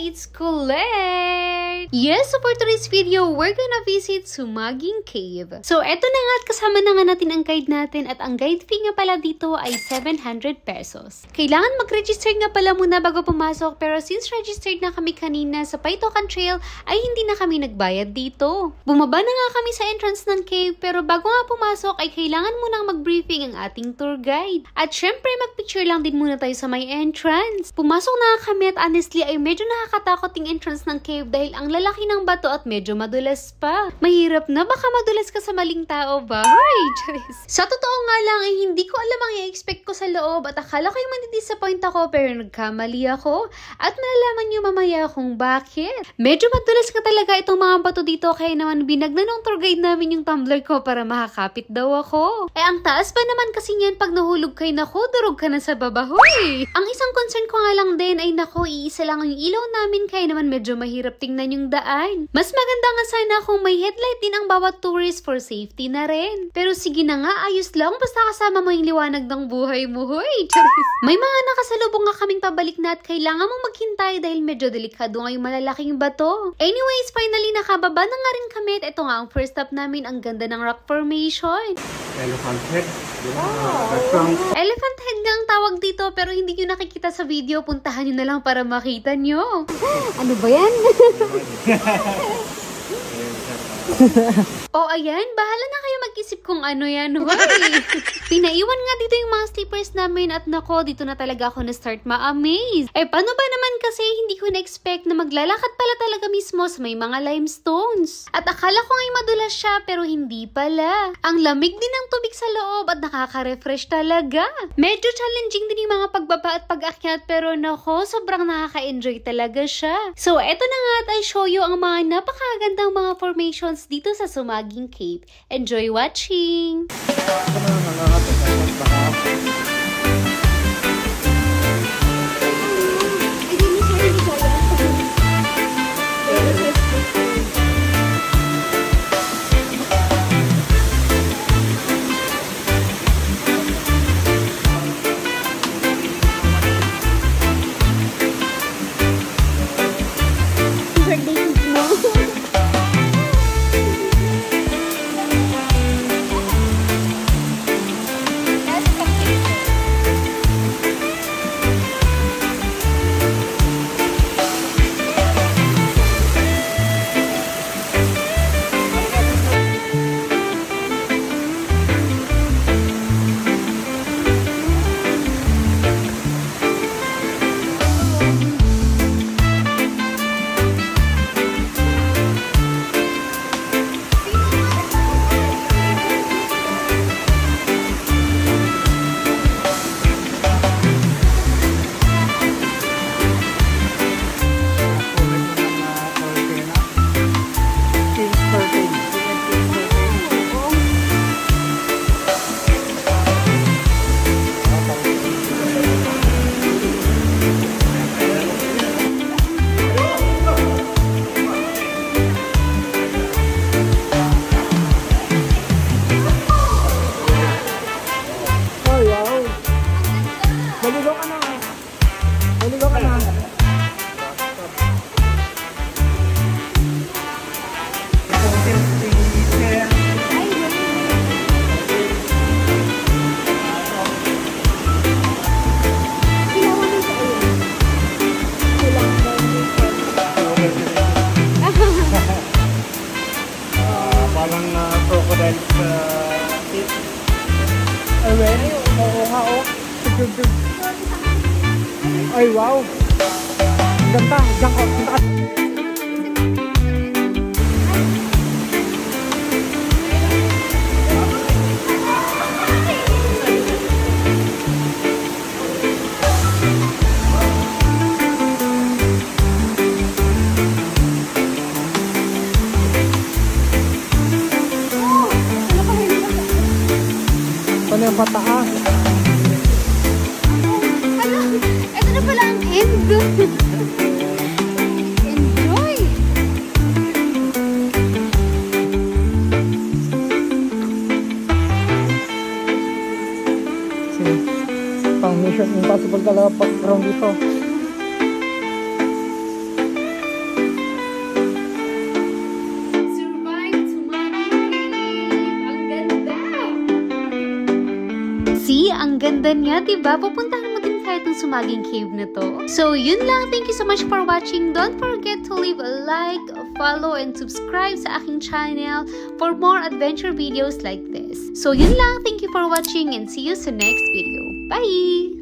it's Colette! Yes, so for today's video, we're gonna visit Sumaging Cave. So, eto na nga at kasama na nga natin ang guide natin at ang guide fee nga pala dito ay 700 pesos. Kailangan mag-register nga pala muna bago pumasok pero since registered na kami kanina sa Paitokan Trail ay hindi na kami nagbayad dito. Bumaba na nga kami sa entrance ng cave pero bago nga pumasok ay kailangan munang mag-briefing ang ating tour guide. At syempre mag-picture lang din muna tayo sa may entrance. Pumasok na nga kami at honestly ay medyo nakakatakot yung entrance ng cave dahil ang lalaki ng bato at medyo madulas pa. Mahirap na, baka madulas ka sa maling tao ba? Hoy, Charis! Sa totoo nga lang ay hindi ko alam ang i-expect ko sa loob at akala ko yung madi-disappoint ako pero nagkamali ako at malalaman nyo mamaya kung bakit. Medyo madulas ka talaga itong mga bato dito kaya naman binagnan ng tour guide namin yung tumbler ko para makakapit daw ako. Eh ang taas pa naman kasi niyan pag nahulog kayo naku, durog ka na sa baba. Hoy! Ang isang concern ko nga lang din ay naku, iisa lang ang ilaw namin kaya naman medyo mahirap tingnan yung daan. Mas maganda nga sana kung may headlight din ang bawat tourist for safety na rin. Pero sige na nga, ayos lang basta kasama mo yung liwanag ng buhay mo. Hoy! Charis! May mga nakasalubong nga kaming pabalik na at kailangan mong maghintay dahil medyo delikado nga yung malalaking bato. Anyways, finally nakababa na nga rin kami at ito nga ang first stop namin, ang ganda ng rock formation. Elephant head. Elephant head nga ang tawag dito pero hindi nyo nakikita sa video. Puntahan nyo na lang para makita nyo. Ano ba yan? O ayan, bahala na kayo mag-isip kung ano yan. Hoy! Pinaiwan nga dito yung mga slippers namin at nako, dito na talaga ako na-start ma-amaze. Eh paano ba naman kasi hindi ko na-expect na maglalakad pala talaga mismo sa may mga limestones. At akala ko nga'y madulas siya pero hindi pala. Ang lamig din ng tubig sa loob at nakaka-refresh talaga. Medyo challenging din yung mga pagbaba at pag-akyat pero nako, sobrang nakaka-enjoy talaga siya. So eto na nga at I show you ang mga napakagandang mga formations dito sa Sumaging Cave. Enjoy watching! crocodile sa tip. Ay, oo nga, oh. Ay, wow. Ganda, diyan ko. Ano yung pataas? Ano? Ito na pala ang end. Enjoy! Pang Mission Impossible talaga pag-ground dito. ganda niya, diba? Pupuntahan mo din kahit ng Sumaging Cave na to. So, yun lang. Thank you so much for watching. Don't forget to leave a like, follow, and subscribe sa aking channel for more adventure videos like this. So, yun lang. Thank you for watching and see you sa next video. Bye!